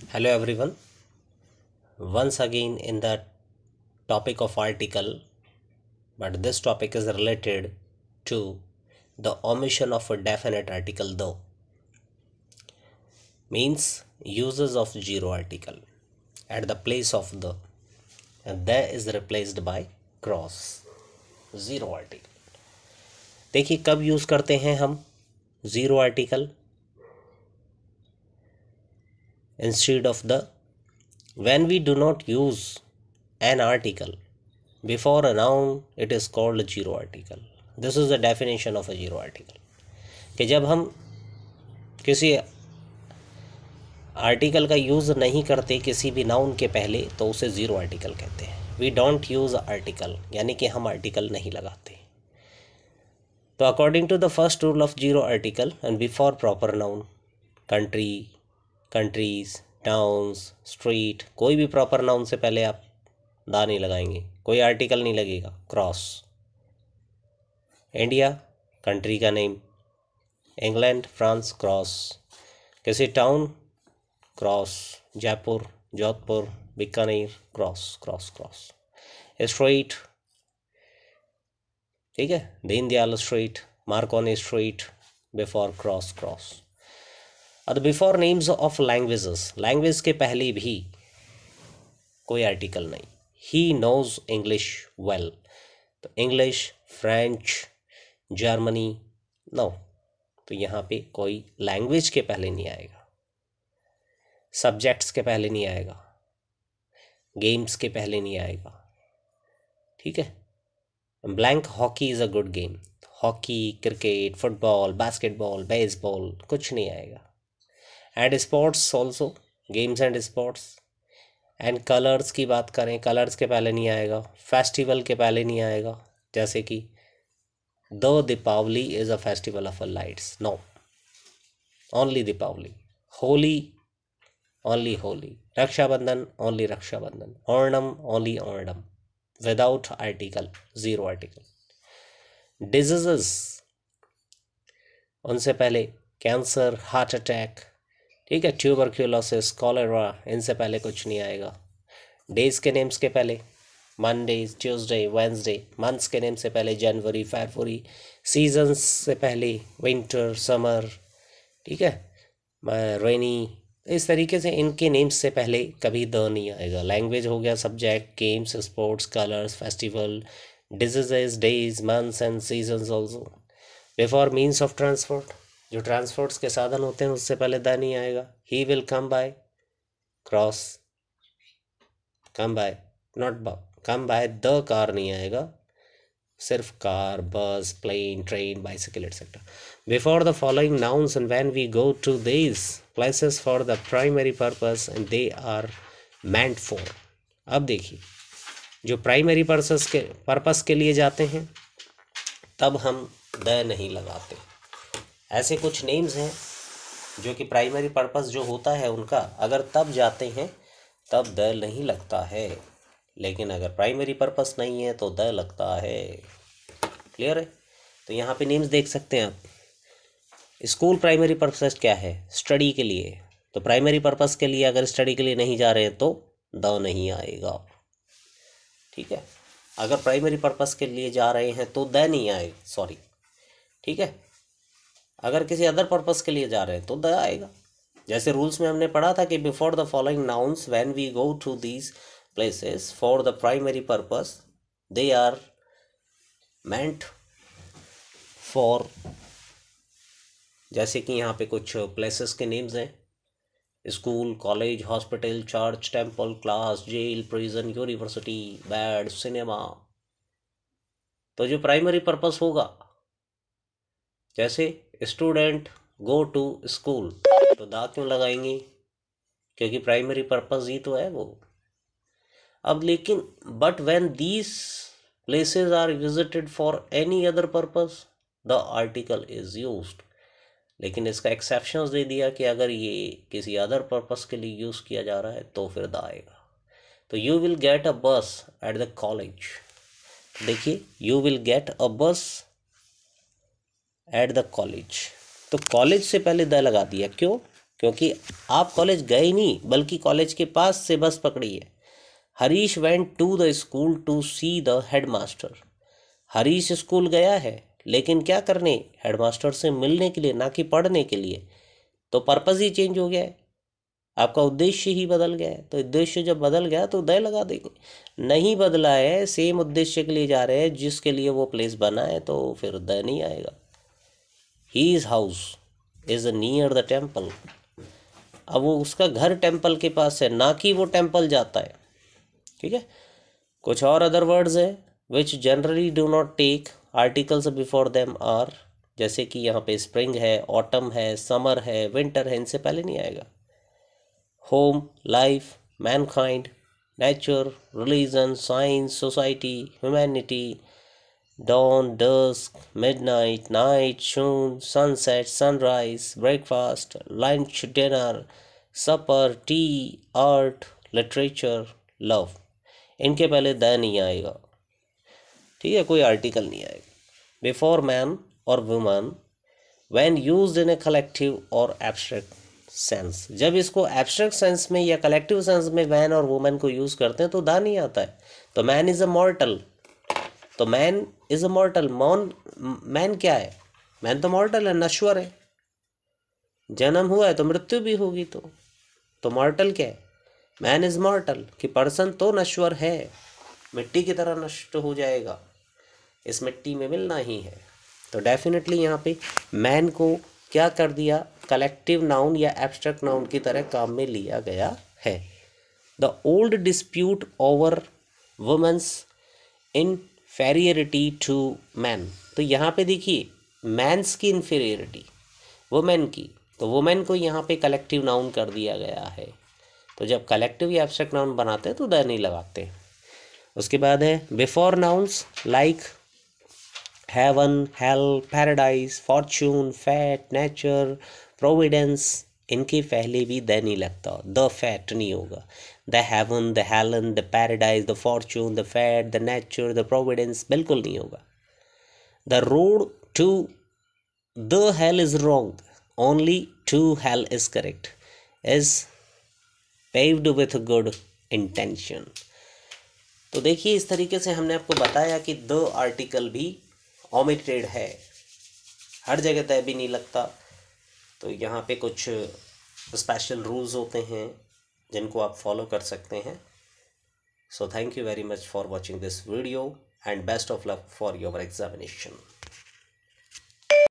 Hello everyone. Once again in the topic of article, but this topic is related to the omission of a definite article though. Means uses of zero article at the place of the, and there is replaced by cross. Zero article. देखिए कब use करते हैं हम zero article instead of the, when we do not use an article before a noun, it is called a zero article. This is the definition of a zero article. कि जब हम किसी article का use नहीं करते किसी भी noun के पहले तो उसे ज़ीरो आर्टिकल कहते हैं. वी डोंट यूज़ आर्टिकल, यानी कि हम आर्टिकल नहीं लगाते. तो according to the first rule of zero article and before proper noun, country, countries, towns, street, कोई भी प्रॉपर नाउन से पहले आप दा नहीं लगाएंगे, कोई आर्टिकल नहीं लगेगा. क्रॉस. इंडिया, कंट्री का नेम. England, France, cross. किसी town, cross. Jaipur, Jodhpur, Bikaner, cross cross cross. Street, ठीक है, Deendayal street, Marconi street, before cross cross. अब before names of languages, language के पहले भी कोई आर्टिकल नहीं. ही नोज इंग्लिश वेल, तो इंग्लिश, फ्रेंच, जर्मनी, नो, तो यहाँ पे कोई लैंग्वेज के पहले नहीं आएगा, सब्जेक्ट्स के पहले नहीं आएगा, गेम्स के पहले नहीं आएगा. ठीक है. Blank hockey is a good game. Hockey, cricket, football, basketball, baseball, कुछ नहीं आएगा. And sports also, games and sports. And colours की बात करें, कलर्स के पहले नहीं आएगा, फेस्टिवल के पहले नहीं आएगा. जैसे कि दो Deepavali is a festival of lights, no, only Deepavali. Holi, only Holi. Rakshabandhan, only Rakshabandhan. Onam, only Onam. Without article, zero article. Diseases, उनसे पहले कैंसर, हार्ट अटैक, ठीक है, ट्यूबरक्यूलोसिस, कॉलेरा, इनसे पहले कुछ नहीं आएगा. डेज के नेम्स के पहले मंडेज, ट्यूसडे, वेंसडे. मंथ्स के नेम से पहले जनवरी, फरवरी. सीजन्स से पहले विंटर, समर, ठीक है, रेनी. इस तरीके से इनके नेम्स से पहले कभी द नहीं आएगा. लैंग्वेज हो गया subject, games, sports, colours, festival, diseases, days, months and seasons also. Before means of transport, जो ट्रांसपोर्ट्स के साधन होते हैं उससे पहले द नहीं आएगा. He will come by, cross. Come by, not come by, the car नहीं आएगा, सिर्फ car, bus, plane, train, bicycle et cetera. Before the following nouns and when we go to these places for the primary purpose and they are meant for. अब देखिए, जो primary purpose के लिए जाते हैं तब हम द नहीं लगाते. ऐसे कुछ नेम्स हैं जो कि प्राइमरी पर्पस जो होता है उनका, अगर तब जाते हैं तब द नहीं लगता है, लेकिन अगर प्राइमरी पर्पस नहीं है तो द लगता है. क्लियर है. तो यहाँ पे नेम्स देख सकते हैं आप. स्कूल प्राइमरी पर्पस क्या है? स्टडी के लिए. तो प्राइमरी पर्पस के लिए अगर स्टडी के लिए नहीं जा रहे हैं तो द नहीं आएगा. ठीक है. अगर प्राइमरी पर्पस के लिए जा रहे हैं तो द नहीं आएगा, सॉरी. ठीक है. अगर किसी अदर पर्पस के लिए जा रहे हैं तो द आएगा. जैसे रूल्स में हमने पढ़ा था कि before the following nouns when we go to these places for the primary purpose they are meant for. जैसे कि यहाँ पे कुछ प्लेसेस के नेम्स हैं: school, college, hospital, church, temple, class, jail, prison, university, bed, cinema. तो जो primary purpose होगा, जैसे स्टूडेंट गो टू स्कूल, तो दा क्यों लगाएंगे? क्योंकि प्राइमरी पर्पस ही तो है वो. अब लेकिन but when these places are visited for any other purpose the article is used. लेकिन इसका एक्सेप्शंस दे दिया कि अगर ये किसी अदर पर्पस के लिए यूज़ किया जा रहा है तो फिर द आएगा. तो यू विल गेट अ बस एट द कॉलेज. देखिए, यू विल गेट अ बस एट द कॉलेज, तो कॉलेज से पहले द लगा दिया. क्यों? क्योंकि आप कॉलेज गए नहीं, बल्कि कॉलेज के पास से बस पकड़ी है। Harish went to the school to see the headmaster. Harish school गया है, लेकिन क्या करने? हेडमास्टर से मिलने के लिए, ना कि पढ़ने के लिए। तो पर्पज़ ही चेंज हो गया है, आपका उद्देश्य ही बदल गया है। तो उद्देश्य जब बदल गया तो द लगा देंगे। नहीं बदला है, सेम उद्देश्य के लिए जा रहे हैं जिसके लिए वो प्लेस बना है, तो फिर द नहीं आएगा। His house is near the temple. अब वो उसका घर टेम्पल के पास है, ना कि वो टेम्पल जाता है। ठीक है। कुछ और अदर वर्ड्स है which generally do not take articles before them are, जैसे कि यहाँ पे स्प्रिंग है, ऑटम है, समर है, विंटर है, इनसे पहले नहीं आएगा। Home, life, Mankind, nature, religion, science, society, humanity, dawn, dusk, midnight, night, noon, sunset, sunrise, breakfast, lunch, dinner, supper, tea, art, literature, love। इनके पहले द नहीं आएगा। ठीक है, कोई आर्टिकल नहीं आएगा। बिफोर मैन और woman when used in a collective और एब्स्ट्रैक्ट सेंस। जब इसको एब्स्ट्रैक्ट सेंस में या कलेक्टिव सेंस में मैन और वुमन को यूज करते हैं तो द नहीं आता है। तो मैन इज अ मॉर्टल, तो मैन इज अ मॉर्टल। मैन क्या है? मैन तो मॉर्टल है, नश्वर है। जन्म हुआ है तो मृत्यु भी होगी। तो मॉर्टल क्या है? मैन इज मॉर्टल, कि पर्सन तो नश्वर है, मिट्टी की तरह नष्ट हो जाएगा, इस मिट्टी में मिलना ही है। तो डेफिनेटली यहाँ पे मैन को क्या कर दिया? कलेक्टिव नाउन या एब्स्ट्रैक्ट नाउन की तरह काम में लिया गया है। The old dispute over women's inferiority to man. तो यहाँ पे देखिए, मैंस की इन्फीरियरिटी वुमेन की, तो वुमेन को यहाँ पे कलेक्टिव नाउन कर दिया गया है। तो जब कलेक्टिव या एब्स्ट्रैक्ट नाउन बनाते हैं तो द नहीं लगाते। उसके बाद है before nouns like heaven, hello, paradise, Fortune, fat, nature, Providence, इनके पहले भी द नहीं लगता, द फैट नहीं होगा। The heaven, the hell, the paradise, the fortune, the fate, the nature, the providence बिल्कुल नहीं होगा। The road to the hell is wrong, only to hell is correct, is paved with good intention. तो देखिए, इस तरीके से हमने आपको बताया कि द आर्टिकल भी ओमिटेड है, हर जगह तय भी नहीं लगता। तो यहाँ पे कुछ स्पेशल रूल्स होते हैं जिनको आप फॉलो कर सकते हैं। So thank you very much for watching this video and best of luck for your examination.